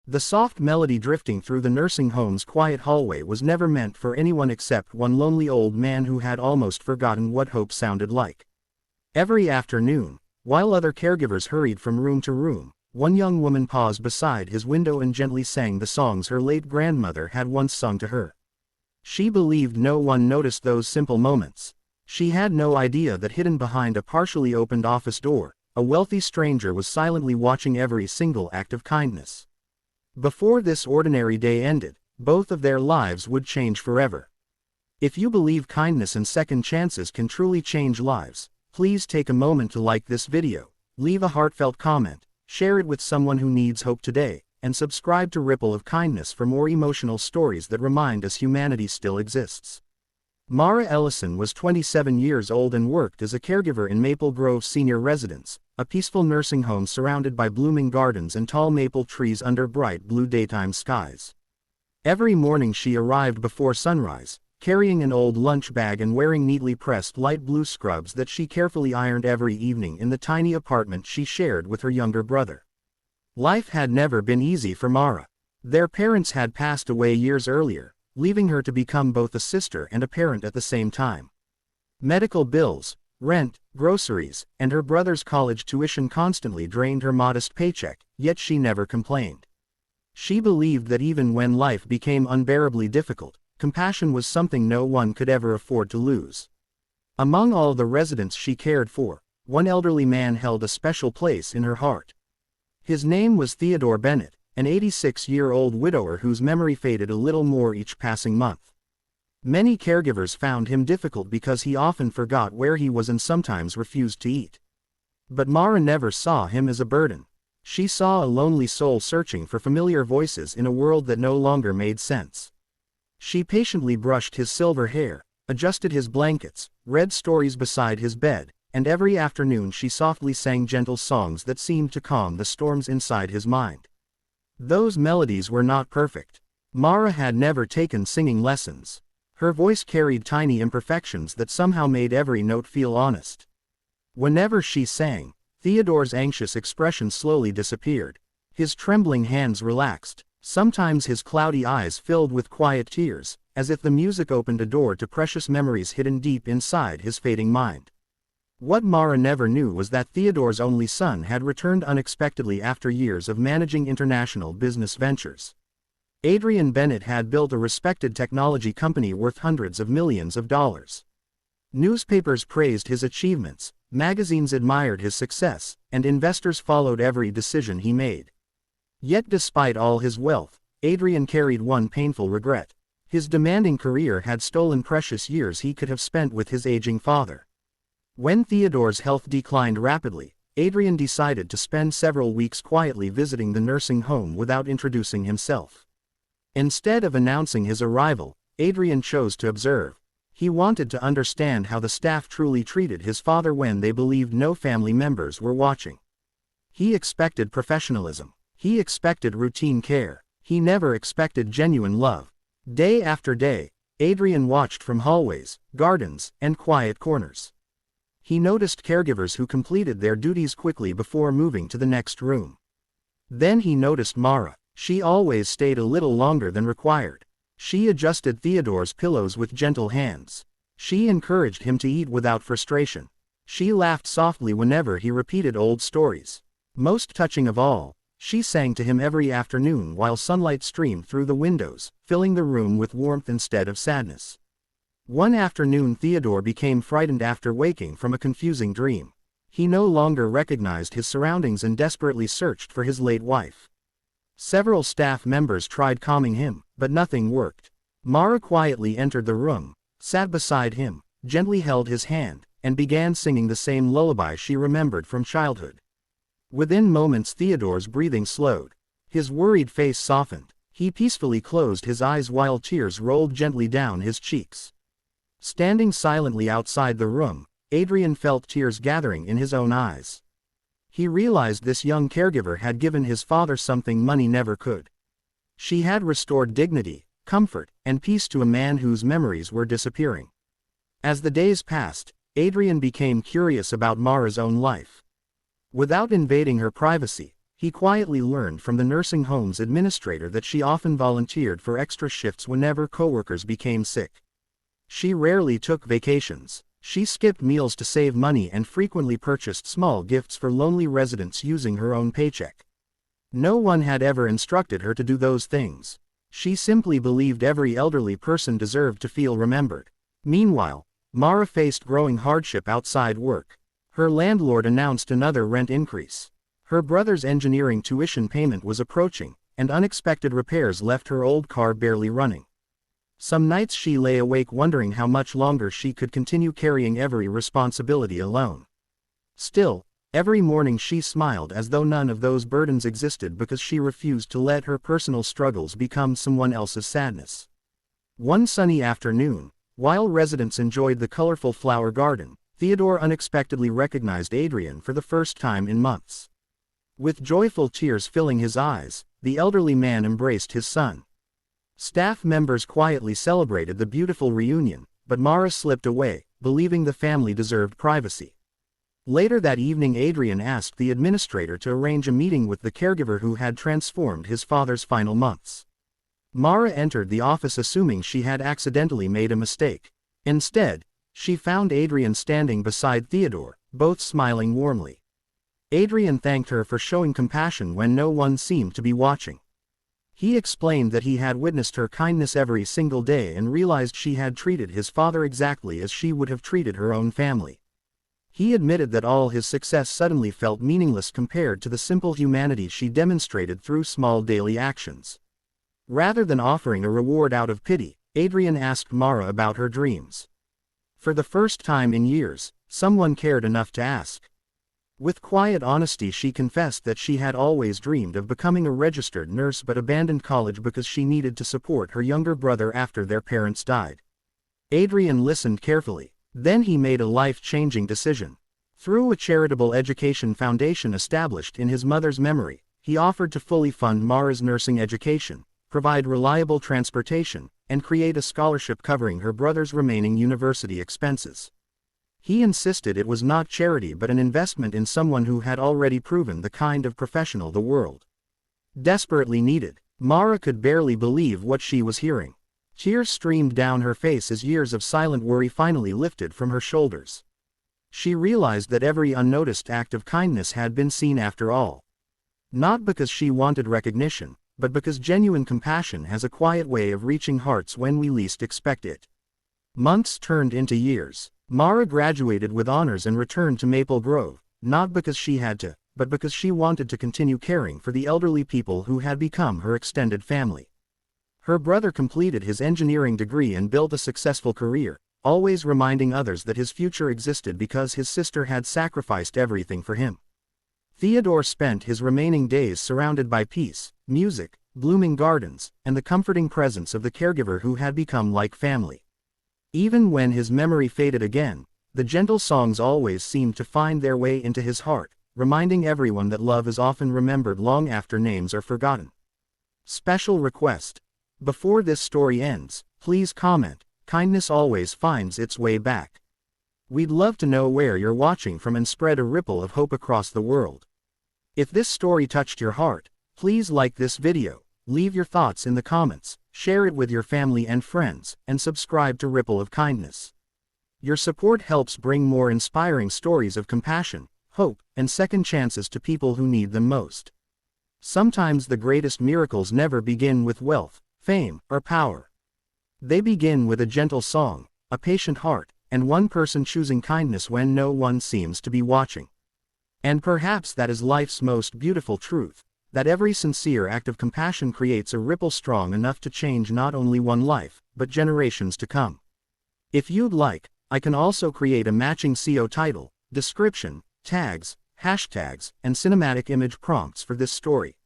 The soft melody drifting through the nursing home's quiet hallway was never meant for anyone except one lonely old man who had almost forgotten what hope sounded like. Every afternoon, while other caregivers hurried from room to room, one young woman paused beside his window and gently sang the songs her late grandmother had once sung to her. She believed no one noticed those simple moments. She had no idea that hidden behind a partially opened office door, a wealthy stranger was silently watching every single act of kindness. Before this ordinary day ended, both of their lives would change forever. If you believe kindness and second chances can truly change lives, please take a moment to like this video, leave a heartfelt comment, share it with someone who needs hope today, and subscribe to Ripple of Kindness for more emotional stories that remind us humanity still exists. Mara Ellison was 27 years old and worked as a caregiver in Maple Grove Senior Residence, a peaceful nursing home surrounded by blooming gardens and tall maple trees under bright blue daytime skies. Every morning she arrived before sunrise, carrying an old lunch bag and wearing neatly pressed light blue scrubs that she carefully ironed every evening in the tiny apartment she shared with her younger brother. Life had never been easy for Mara. Their parents had passed away years earlier, leaving her to become both a sister and a parent at the same time. Medical bills, rent, groceries, and her brother's college tuition constantly drained her modest paycheck, yet she never complained. She believed that even when life became unbearably difficult, compassion was something no one could ever afford to lose. Among all the residents she cared for, one elderly man held a special place in her heart. His name was Theodore Bennett, an 86-year-old widower whose memory faded a little more each passing month. Many caregivers found him difficult because he often forgot where he was and sometimes refused to eat. But Mara never saw him as a burden. She saw a lonely soul searching for familiar voices in a world that no longer made sense. She patiently brushed his silver hair, adjusted his blankets, read stories beside his bed, and every afternoon she softly sang gentle songs that seemed to calm the storms inside his mind. Those melodies were not perfect. Mara had never taken singing lessons. Her voice carried tiny imperfections that somehow made every note feel honest. Whenever she sang, Theodore's anxious expression slowly disappeared. His trembling hands relaxed, sometimes his cloudy eyes filled with quiet tears, as if the music opened a door to precious memories hidden deep inside his fading mind. What Mara never knew was that Theodore's only son had returned unexpectedly after years of managing international business ventures. Adrian Bennett had built a respected technology company worth hundreds of millions of dollars. Newspapers praised his achievements, magazines admired his success, and investors followed every decision he made. Yet despite all his wealth, Adrian carried one painful regret. His demanding career had stolen precious years he could have spent with his aging father. When Theodore's health declined rapidly, Adrian decided to spend several weeks quietly visiting the nursing home without introducing himself. Instead of announcing his arrival, Adrian chose to observe. He wanted to understand how the staff truly treated his father when they believed no family members were watching. He expected professionalism. He expected routine care. He never expected genuine love. Day after day, Adrian watched from hallways, gardens, and quiet corners. He noticed caregivers who completed their duties quickly before moving to the next room. Then he noticed Mara. She always stayed a little longer than required. She adjusted Theodore's pillows with gentle hands. She encouraged him to eat without frustration. She laughed softly whenever he repeated old stories. Most touching of all, she sang to him every afternoon while sunlight streamed through the windows, filling the room with warmth instead of sadness. One afternoon Theodore became frightened after waking from a confusing dream. He no longer recognized his surroundings and desperately searched for his late wife. Several staff members tried calming him, but nothing worked. Mara quietly entered the room, sat beside him, gently held his hand, and began singing the same lullaby she remembered from childhood. Within moments Theodore's breathing slowed. His worried face softened. He peacefully closed his eyes while tears rolled gently down his cheeks. Standing silently outside the room, Adrian felt tears gathering in his own eyes. He realized this young caregiver had given his father something money never could. She had restored dignity, comfort, and peace to a man whose memories were disappearing. As the days passed, Adrian became curious about Mara's own life. Without invading her privacy, He quietly learned from the nursing home's administrator that she often volunteered for extra shifts whenever coworkers became sick. She rarely took vacations. She skipped meals to save money and frequently purchased small gifts for lonely residents using her own paycheck. No one had ever instructed her to do those things. She simply believed every elderly person deserved to feel remembered. Meanwhile, Mara faced growing hardship outside work. Her landlord announced another rent increase. Her brother's engineering tuition payment was approaching, and unexpected repairs left her old car barely running. Some nights she lay awake wondering how much longer she could continue carrying every responsibility alone. Still, every morning she smiled as though none of those burdens existed because she refused to let her personal struggles become someone else's sadness. One sunny afternoon, while residents enjoyed the colorful flower garden, Theodore unexpectedly recognized Adrian for the first time in months. With joyful tears filling his eyes, the elderly man embraced his son. Staff members quietly celebrated the beautiful reunion, but Mara slipped away, believing the family deserved privacy. Later that evening, Adrian asked the administrator to arrange a meeting with the caregiver who had transformed his father's final months. Mara entered the office assuming she had accidentally made a mistake. Instead, she found Adrian standing beside Theodore, both smiling warmly. Adrian thanked her for showing compassion when no one seemed to be watching. He explained that he had witnessed her kindness every single day and realized she had treated his father exactly as she would have treated her own family. He admitted that all his success suddenly felt meaningless compared to the simple humanity she demonstrated through small daily actions. Rather than offering a reward out of pity, Adrian asked Mara about her dreams. For the first time in years, someone cared enough to ask. With quiet honesty she confessed that she had always dreamed of becoming a registered nurse but abandoned college because she needed to support her younger brother after their parents died. Adrian listened carefully. Then he made a life-changing decision. Through a charitable education foundation established in his mother's memory, he offered to fully fund Mara's nursing education, provide reliable transportation, and create a scholarship covering her brother's remaining university expenses. He insisted it was not charity but an investment in someone who had already proven the kind of professional the world desperately needed. Mara could barely believe what she was hearing. Tears streamed down her face as years of silent worry finally lifted from her shoulders. She realized that every unnoticed act of kindness had been seen after all. Not because she wanted recognition, but because genuine compassion has a quiet way of reaching hearts when we least expect it. Months turned into years. Mara graduated with honors and returned to Maple Grove, not because she had to, but because she wanted to continue caring for the elderly people who had become her extended family. Her brother completed his engineering degree and built a successful career, always reminding others that his future existed because his sister had sacrificed everything for him. Theodore spent his remaining days surrounded by peace, music, blooming gardens, and the comforting presence of the caregiver who had become like family. Even when his memory faded again, the gentle songs always seemed to find their way into his heart, reminding everyone that love is often remembered long after names are forgotten. Special request. Before this story ends, please comment, kindness always finds its way back. We'd love to know where you're watching from and spread a ripple of hope across the world. If this story touched your heart, please like this video, leave your thoughts in the comments, share it with your family and friends, and subscribe to Ripple of Kindness. Your support helps bring more inspiring stories of compassion, hope, and second chances to people who need them most. Sometimes the greatest miracles never begin with wealth, fame, or power. They begin with a gentle song, a patient heart, and one person choosing kindness when no one seems to be watching. And perhaps that is life's most beautiful truth, that every sincere act of compassion creates a ripple strong enough to change not only one life, but generations to come. If you'd like, I can also create a matching SEO title, description, tags, hashtags, and cinematic image prompts for this story.